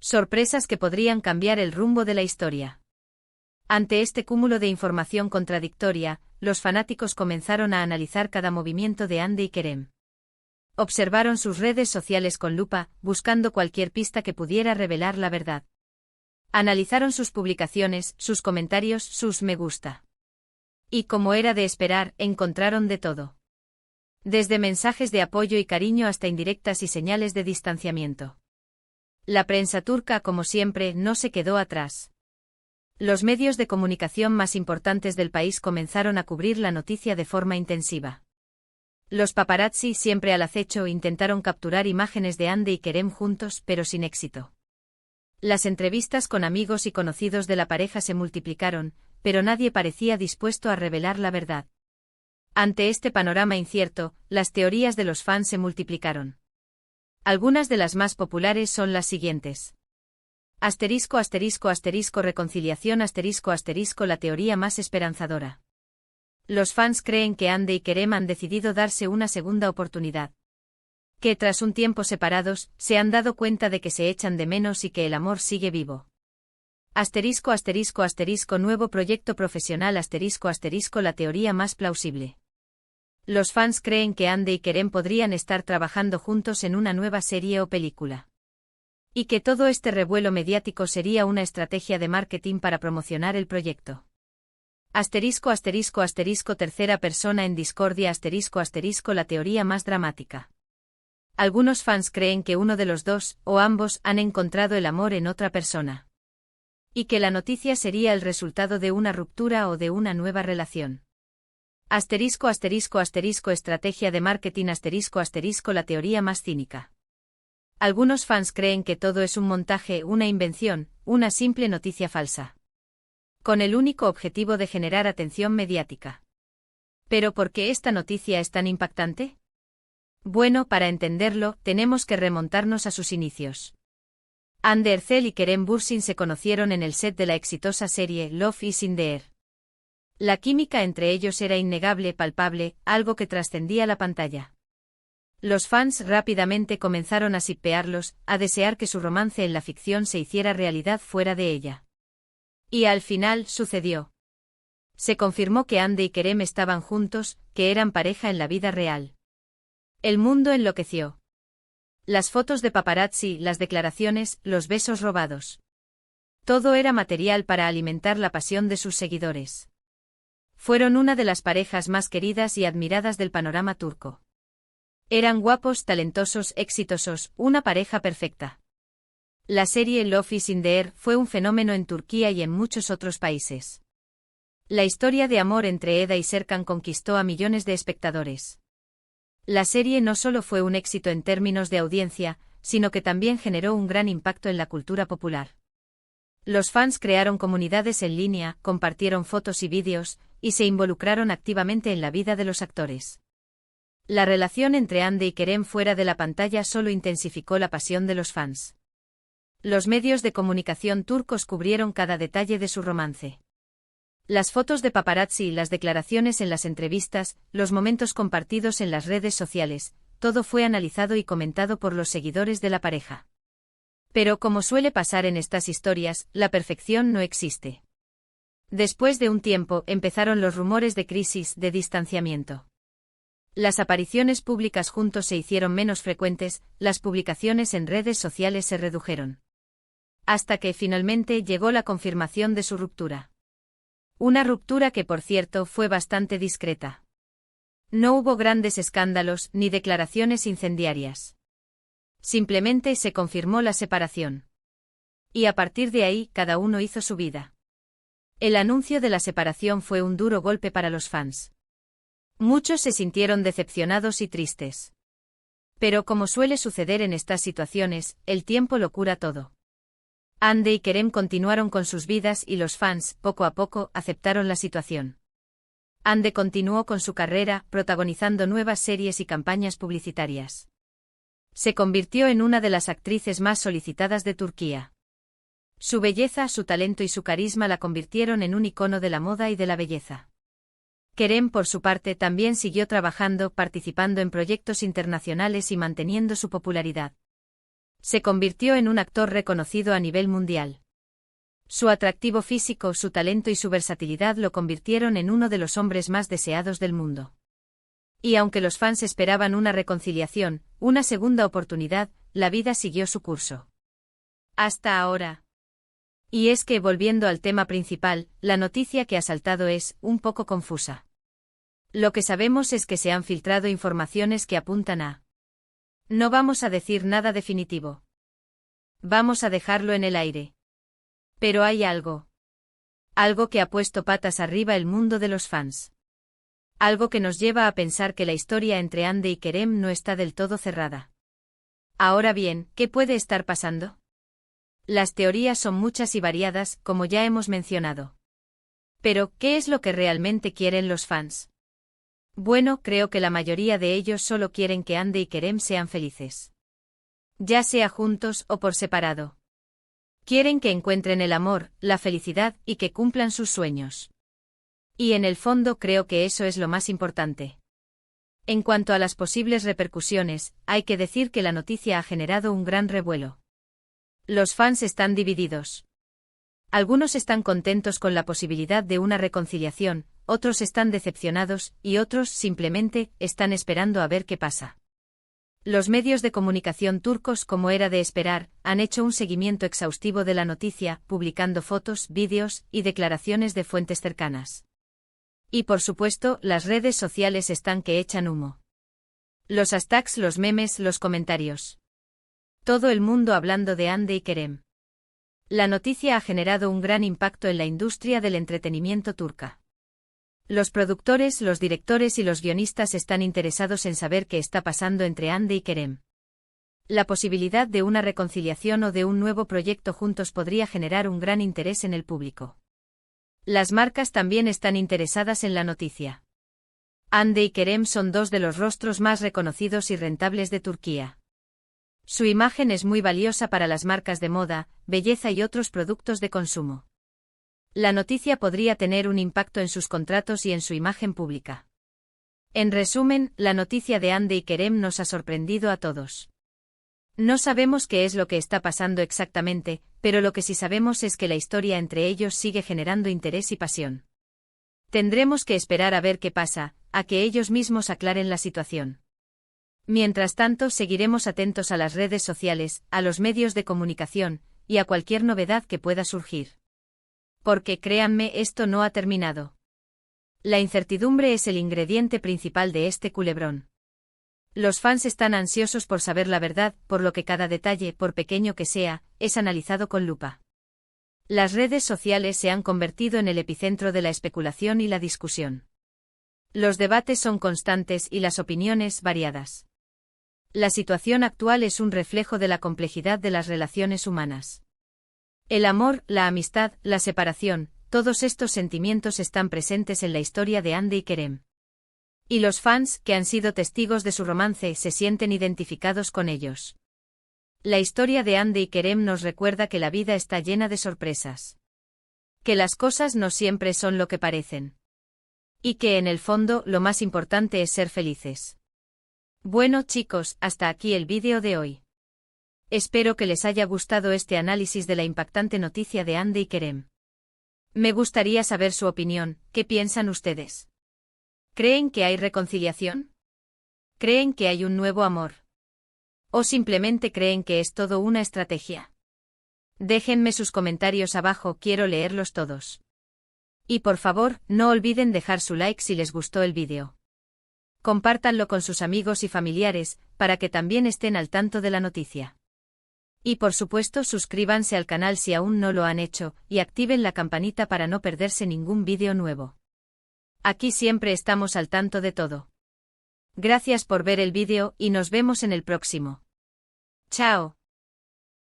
Sorpresas que podrían cambiar el rumbo de la historia. Ante este cúmulo de información contradictoria, los fanáticos comenzaron a analizar cada movimiento de Hande y Kerem. Observaron sus redes sociales con lupa, buscando cualquier pista que pudiera revelar la verdad. Analizaron sus publicaciones, sus comentarios, sus me gusta. Y como era de esperar, encontraron de todo. Desde mensajes de apoyo y cariño hasta indirectas y señales de distanciamiento. La prensa turca, como siempre, no se quedó atrás. Los medios de comunicación más importantes del país comenzaron a cubrir la noticia de forma intensiva. Los paparazzi, siempre al acecho, intentaron capturar imágenes de Hande y Kerem juntos, pero sin éxito. Las entrevistas con amigos y conocidos de la pareja se multiplicaron, pero nadie parecía dispuesto a revelar la verdad. Ante este panorama incierto, las teorías de los fans se multiplicaron. Algunas de las más populares son las siguientes. Asterisco asterisco asterisco reconciliación asterisco asterisco la teoría más esperanzadora. Los fans creen que Hande y Kerem han decidido darse una segunda oportunidad. Que tras un tiempo separados, se han dado cuenta de que se echan de menos y que el amor sigue vivo. Asterisco asterisco asterisco nuevo proyecto profesional asterisco asterisco la teoría más plausible. Los fans creen que Hande y Kerem podrían estar trabajando juntos en una nueva serie o película. Y que todo este revuelo mediático sería una estrategia de marketing para promocionar el proyecto. Asterisco asterisco asterisco tercera persona en discordia asterisco asterisco la teoría más dramática. Algunos fans creen que uno de los dos, o ambos, han encontrado el amor en otra persona. Y que la noticia sería el resultado de una ruptura o de una nueva relación. Asterisco asterisco asterisco estrategia de marketing asterisco asterisco la teoría más cínica. Algunos fans creen que todo es un montaje, una invención, una simple noticia falsa. Con el único objetivo de generar atención mediática. ¿Pero por qué esta noticia es tan impactante? Bueno, para entenderlo, tenemos que remontarnos a sus inicios. Hande Erçel y Kerem Bürsin se conocieron en el set de la exitosa serie Love is in the Air. La química entre ellos era innegable, palpable, algo que trascendía la pantalla. Los fans rápidamente comenzaron a shippearlos, a desear que su romance en la ficción se hiciera realidad fuera de ella. Y al final, sucedió. Se confirmó que Hande y Kerem estaban juntos, que eran pareja en la vida real. El mundo enloqueció. Las fotos de paparazzi, las declaraciones, los besos robados. Todo era material para alimentar la pasión de sus seguidores. Fueron una de las parejas más queridas y admiradas del panorama turco. Eran guapos, talentosos, exitosos, una pareja perfecta. La serie Love is in the Air fue un fenómeno en Turquía y en muchos otros países. La historia de amor entre Eda y Serkan conquistó a millones de espectadores. La serie no solo fue un éxito en términos de audiencia, sino que también generó un gran impacto en la cultura popular. Los fans crearon comunidades en línea, compartieron fotos y vídeos, y se involucraron activamente en la vida de los actores. La relación entre Hande y Kerem fuera de la pantalla solo intensificó la pasión de los fans. Los medios de comunicación turcos cubrieron cada detalle de su romance. Las fotos de paparazzi, las declaraciones en las entrevistas, los momentos compartidos en las redes sociales, todo fue analizado y comentado por los seguidores de la pareja. Pero como suele pasar en estas historias, la perfección no existe. Después de un tiempo, empezaron los rumores de crisis, de distanciamiento. Las apariciones públicas juntos se hicieron menos frecuentes, las publicaciones en redes sociales se redujeron. Hasta que finalmente llegó la confirmación de su ruptura. Una ruptura que, por cierto, fue bastante discreta. No hubo grandes escándalos ni declaraciones incendiarias. Simplemente se confirmó la separación. Y a partir de ahí, cada uno hizo su vida. El anuncio de la separación fue un duro golpe para los fans. Muchos se sintieron decepcionados y tristes. Pero como suele suceder en estas situaciones, el tiempo lo cura todo. Hande y Kerem continuaron con sus vidas y los fans, poco a poco, aceptaron la situación. Hande continuó con su carrera, protagonizando nuevas series y campañas publicitarias. Se convirtió en una de las actrices más solicitadas de Turquía. Su belleza, su talento y su carisma la convirtieron en un icono de la moda y de la belleza. Kerem, por su parte, también siguió trabajando, participando en proyectos internacionales y manteniendo su popularidad. Se convirtió en un actor reconocido a nivel mundial. Su atractivo físico, su talento y su versatilidad lo convirtieron en uno de los hombres más deseados del mundo. Y aunque los fans esperaban una reconciliación, una segunda oportunidad, la vida siguió su curso. Hasta ahora. Y es que, volviendo al tema principal, la noticia que ha saltado es un poco confusa. Lo que sabemos es que se han filtrado informaciones que apuntan a... No vamos a decir nada definitivo. Vamos a dejarlo en el aire. Pero hay algo. Algo que ha puesto patas arriba el mundo de los fans. Algo que nos lleva a pensar que la historia entre Andy y Kerem no está del todo cerrada. Ahora bien, ¿qué puede estar pasando? Las teorías son muchas y variadas, como ya hemos mencionado. Pero, ¿qué es lo que realmente quieren los fans? Bueno, creo que la mayoría de ellos solo quieren que Andy y Kerem sean felices. Ya sea juntos o por separado. Quieren que encuentren el amor, la felicidad y que cumplan sus sueños. Y en el fondo creo que eso es lo más importante. En cuanto a las posibles repercusiones, hay que decir que la noticia ha generado un gran revuelo. Los fans están divididos. Algunos están contentos con la posibilidad de una reconciliación, otros están decepcionados, y otros, simplemente, están esperando a ver qué pasa. Los medios de comunicación turcos, como era de esperar, han hecho un seguimiento exhaustivo de la noticia, publicando fotos, vídeos y declaraciones de fuentes cercanas. Y por supuesto, las redes sociales están que echan humo. Los hashtags, los memes, los comentarios. Todo el mundo hablando de Andy y Kerem. La noticia ha generado un gran impacto en la industria del entretenimiento turca. Los productores, los directores y los guionistas están interesados en saber qué está pasando entre Andy y Kerem. La posibilidad de una reconciliación o de un nuevo proyecto juntos podría generar un gran interés en el público. Las marcas también están interesadas en la noticia. Andy y Kerem son dos de los rostros más reconocidos y rentables de Turquía. Su imagen es muy valiosa para las marcas de moda, belleza y otros productos de consumo. La noticia podría tener un impacto en sus contratos y en su imagen pública. En resumen, la noticia de Andy y Kerem nos ha sorprendido a todos. No sabemos qué es lo que está pasando exactamente, pero lo que sí sabemos es que la historia entre ellos sigue generando interés y pasión. Tendremos que esperar a ver qué pasa, a que ellos mismos aclaren la situación. Mientras tanto, seguiremos atentos a las redes sociales, a los medios de comunicación, y a cualquier novedad que pueda surgir. Porque créanme, esto no ha terminado. La incertidumbre es el ingrediente principal de este culebrón. Los fans están ansiosos por saber la verdad, por lo que cada detalle, por pequeño que sea, es analizado con lupa. Las redes sociales se han convertido en el epicentro de la especulación y la discusión. Los debates son constantes y las opiniones variadas. La situación actual es un reflejo de la complejidad de las relaciones humanas. El amor, la amistad, la separación, todos estos sentimientos están presentes en la historia de Andy y Kerem. Y los fans, que han sido testigos de su romance, se sienten identificados con ellos. La historia de Andy y Kerem nos recuerda que la vida está llena de sorpresas. Que las cosas no siempre son lo que parecen. Y que en el fondo, lo más importante es ser felices. Bueno chicos, hasta aquí el vídeo de hoy. Espero que les haya gustado este análisis de la impactante noticia de Andy y Kerem. Me gustaría saber su opinión, ¿qué piensan ustedes? ¿Creen que hay reconciliación? ¿Creen que hay un nuevo amor? ¿O simplemente creen que es todo una estrategia? Déjenme sus comentarios abajo, quiero leerlos todos. Y por favor, no olviden dejar su like si les gustó el vídeo. Compártanlo con sus amigos y familiares, para que también estén al tanto de la noticia. Y por supuesto suscríbanse al canal si aún no lo han hecho, y activen la campanita para no perderse ningún vídeo nuevo. Aquí siempre estamos al tanto de todo. Gracias por ver el vídeo y nos vemos en el próximo. Chao.